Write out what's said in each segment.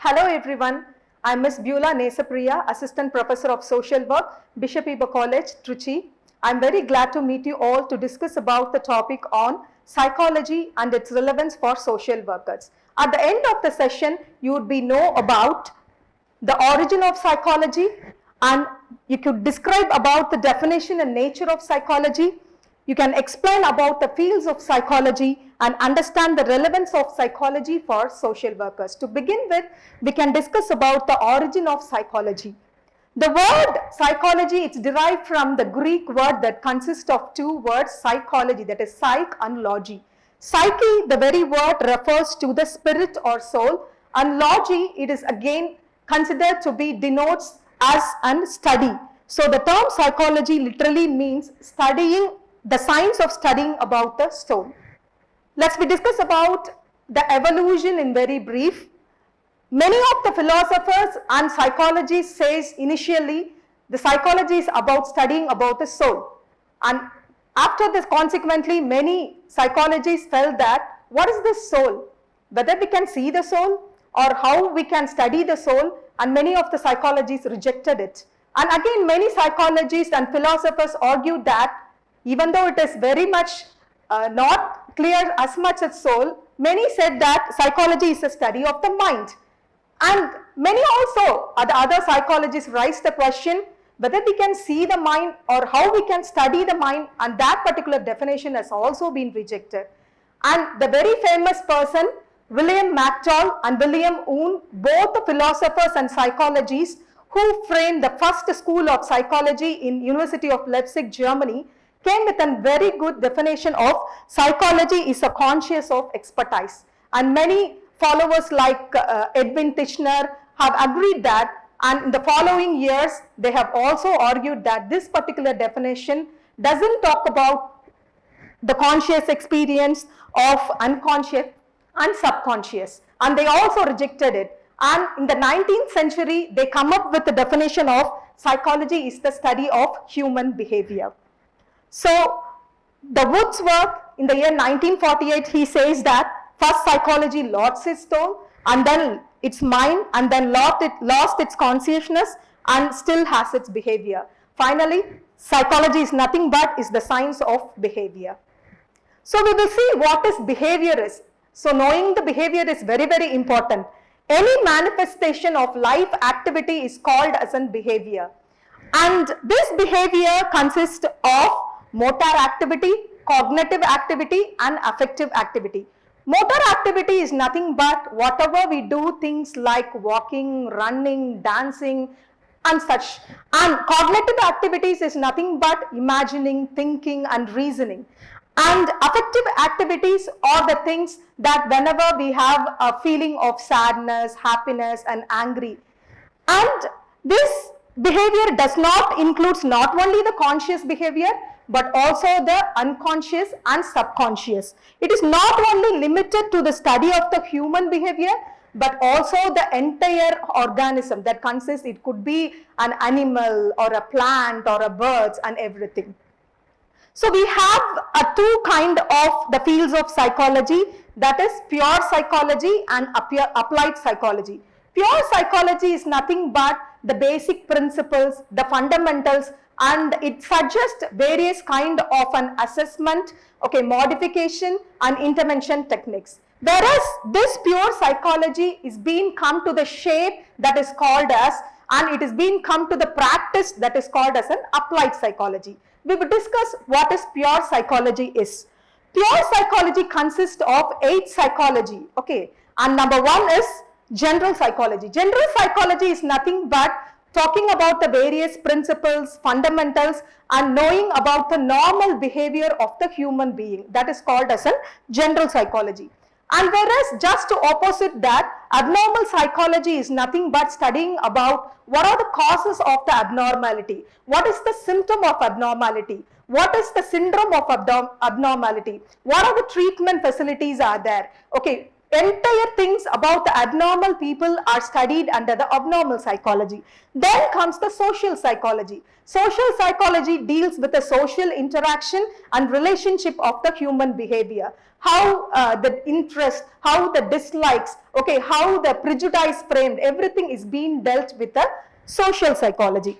Hello everyone, I'm Ms. Beulah Nesa Priya, Assistant Professor of Social Work, Bishop Iber College, Trichy. I'm very glad to meet you all to discuss about the topic on psychology and its relevance for social workers. At the end of the session, you would know about the origin of psychology, and you could describe about the definition and nature of psychology. You can explain about the fields of psychology and understand the relevance of psychology for social workers. To begin with, we can discuss about the origin of psychology. The word psychology is derived from the Greek word that consists of two words, psychology, that is psych and logy. Psyche, the very word, refers to the spirit or soul, and logy, it is again considered to be denotes as an study. So the term psychology literally means studying, the science of studying about the soul. Let's discuss about the evolution in very brief. Many of the philosophers and psychologists says initially the psychology is about studying about the soul, and after this consequently many psychologists felt that what is the soul, whether we can see the soul or how we can study the soul, and many of the psychologists rejected it. And again many psychologists and philosophers argued that even though it is very much not clear as much as soul, many said that psychology is a study of the mind. And many also, the other psychologists raised the question whether we can see the mind or how we can study the mind, and that particular definition has also been rejected. And the very famous person, William McDowell and William Wundt, both the philosophers and psychologists who framed the first school of psychology in University of Leipzig, Germany, came with a very good definition of psychology is a conscious of expertise. And many followers like Edwin Titchener have agreed that, and in the following years they have also argued that this particular definition doesn't talk about the conscious experience of unconscious and subconscious, and they also rejected it. And in the 19th century they come up with the definition of psychology is the study of human behavior. So the Wundt's work in the year 1948, he says that first psychology lost its soul, and then its mind, and then lost its consciousness, and still has its behavior. Finally, psychology is nothing but is the science of behavior. So we will see what is behavior is. So knowing the behavior is very, very important. Any manifestation of life activity is called as an behavior. And this behavior consists of motor activity, cognitive activity, and affective activity. Motor activity is nothing but whatever we do, things like walking, running, dancing and such. And cognitive activities is nothing but imagining, thinking and reasoning. And affective activities are the things that whenever we have a feeling of sadness, happiness and angry. And this behavior does not includes not only the conscious behavior but also the unconscious and subconscious. It is not only limited to the study of the human behavior but also the entire organism that consists, it could be an animal or a plant or a birds and everything. So we have two kind of the fields of psychology, that is pure psychology and applied psychology. Pure psychology is nothing but the basic principles, the fundamentals, and it suggests various kind of an assessment, modification and intervention techniques. Whereas this pure psychology is being come to the shape that is called as, and it is being come to the practice that is called as an applied psychology. We will discuss what is pure psychology is. Pure psychology consists of 8 psychology, and number 1 is general psychology. General psychology is nothing but talking about the various principles, fundamentals and knowing about the normal behavior of the human being, that is called as a general psychology. And whereas just to opposite that, abnormal psychology is nothing but studying about what are the causes of the abnormality, what is the symptom of abnormality, what is the syndrome of abnormality, what are the treatment facilities are there. entire things about the abnormal people are studied under the abnormal psychology. Then comes the social psychology. Social psychology deals with the social interaction and relationship of the human behavior. How the interest, how the dislikes, okay, how the prejudice framed, everything is being dealt with the social psychology.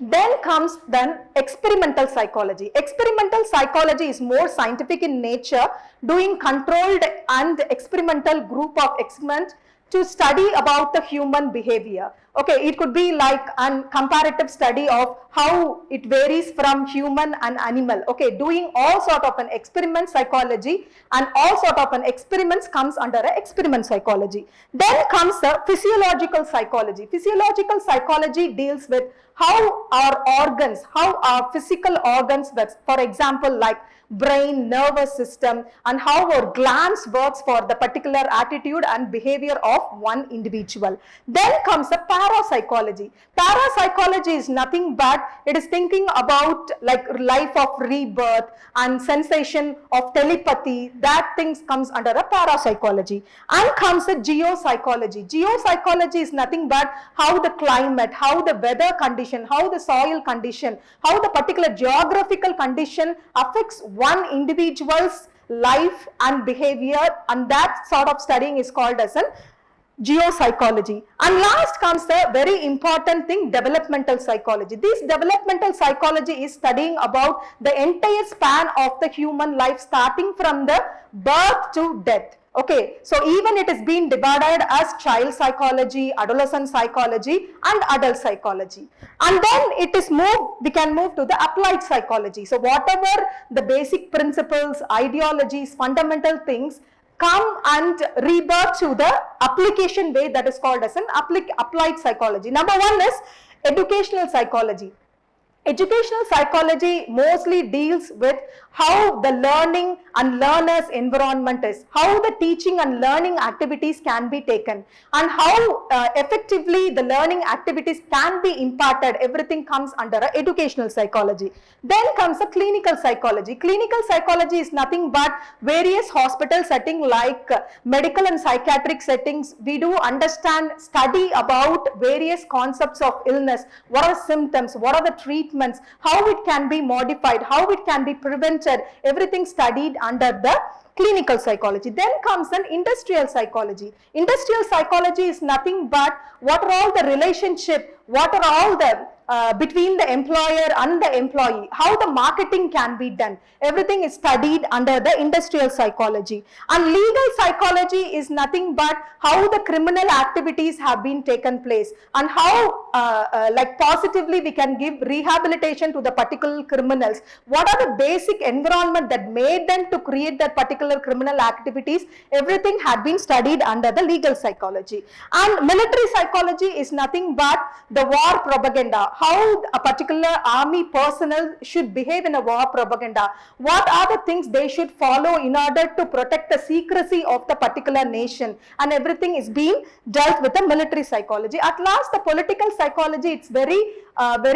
Then comes experimental psychology. Experimental psychology is more scientific in nature, doing controlled and experimental group of experiments to study about the human behavior. Okay, it could be like a comparative study of how it varies from human and animal. Okay, doing all sort of an experiment psychology, and all sort of an experiments comes under a experiment psychology. Then comes the physiological psychology. Physiological psychology deals with how our organs, how our physical organs works. For example, like brain, nervous system, and how our glands works for the particular attitude and behavior of one individual. Then comes the parapsychology. Parapsychology is nothing but it is thinking about like life of rebirth and sensation of telepathy. That things comes under a parapsychology. And comes the geopsychology. Geopsychology is nothing but how the climate, how the weather condition, how the soil condition, how the particular geographical condition affects one individual's life and behavior, and that sort of studying is called as an geopsychology. And last comes the very important thing, developmental psychology. This developmental psychology is studying about the entire span of the human life, starting from the birth to death. Okay, so even it is being divided as child psychology, adolescent psychology, and adult psychology. And then it is we can move to the applied psychology. So whatever the basic principles, ideologies, fundamental things come and rebirth to the application way, that is called as an applied psychology. Number one is educational psychology. Educational psychology mostly deals with how the learning and learner's environment is, how the teaching and learning activities can be taken, and how effectively the learning activities can be imparted. Everything comes under educational psychology. Then comes the clinical psychology. Clinical psychology is nothing but various hospital settings like medical and psychiatric settings. We do study about various concepts of illness, what are symptoms, what are the treatments, how it can be modified, how it can be prevented, everything studied under the clinical psychology. Then comes an industrial psychology. Industrial psychology is nothing but what are all the relationship, what are all the between the employer and the employee, how the marketing can be done. Everything is studied under the industrial psychology. And legal psychology is nothing but how the criminal activities have been taken place, and how like positively we can give rehabilitation to the particular criminals. What are the basic environment that made them to create that particular criminal activities? Everything had been studied under the legal psychology. And military psychology is nothing but the war propaganda, how a particular army personnel should behave in a war propaganda, what are the things they should follow in order to protect the secrecy of the particular nation, and everything is being dealt with the military psychology. At last, the political psychology, it's very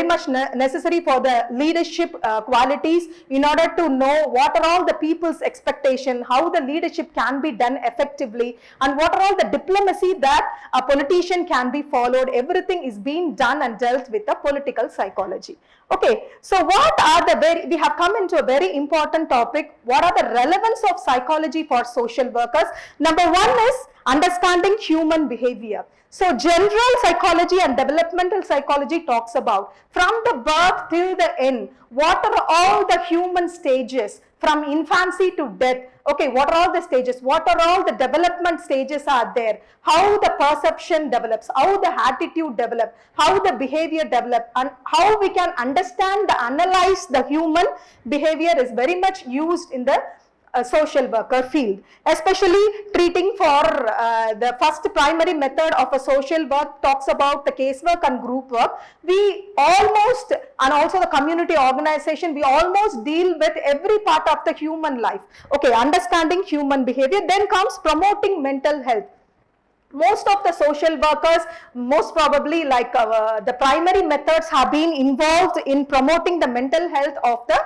much necessary for the leadership qualities in order to know what are all the people's expectation, how the leadership can be done effectively, and what are all the diplomacy that a politician can be followed. Everything is being done and dealt with the political psychology. Okay, so we have come into a very important topic. What are the relevance of psychology for social workers? Number one is understanding human behavior. So general psychology and developmental psychology talks about from the birth till the end, what are all the human stages from infancy to death. Okay, what are all the stages? What are all the development stages are there? How the perception develops, how the attitude develops, how the behavior develops, and how we can understand, analyze the human behavior is very much used in the social worker field, especially treating for the first primary method of a social work talks about the casework and group work. We almost, and also the community organization, we almost deal with every part of the human life. Okay, understanding human behavior. Then comes promoting mental health. Most of the social workers, most probably like the primary methods have been involved in promoting the mental health of the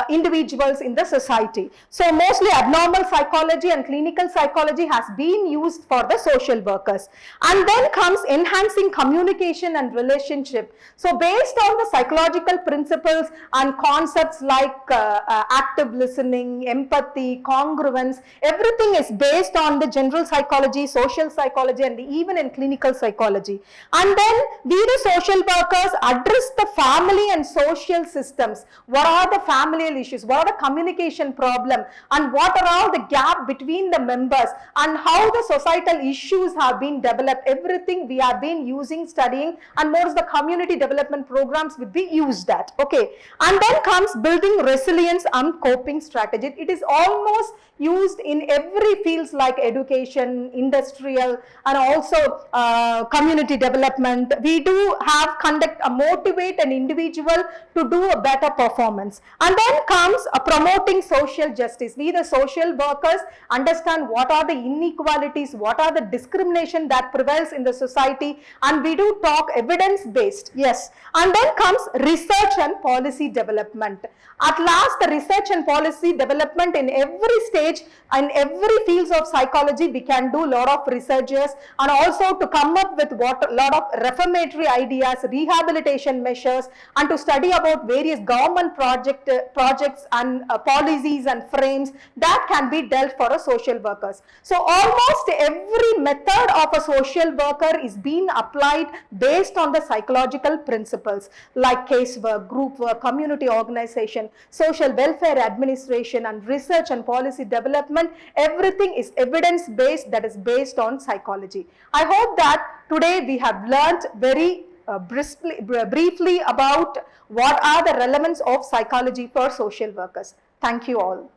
individuals in the society. So mostly abnormal psychology and clinical psychology has been used for the social workers. And then comes enhancing communication and relationship. So based on the psychological principles and concepts like active listening, empathy, congruence, everything is based on the general psychology, social psychology, and even in clinical psychology. And then we the social workers address the family and social systems. What are the familial issues? What are the communication problem? And what are all the gap between the members? And how the societal issues have been developed? Everything we have been using, studying, and more the community development programs will be used at. Okay. And then comes building resilience and coping strategy. It is almost used in every fields like education, industrial, and also community development. We do have conduct a motivate an individual to do a better performance. And then comes promoting social justice. We the social workers understand what are the inequalities, what are the discrimination that prevails in the society, and we do talk evidence based. Yes. And then comes research and policy development. At last, the research and policy development in every stage, in every fields of psychology, we can do a lot of researches, and also to come up with what a lot of reformatory ideas, rehabilitation measures, and to study about various government projects and policies and frames that can be dealt for a social workers. So almost every method of a social worker is being applied based on the psychological principles like casework, group work, community organization, social welfare administration, and research and policy development. Everything is evidence based, that is based on psychology. I hope that today we have learnt very briefly about what are the relevance of psychology for social workers. Thank you all.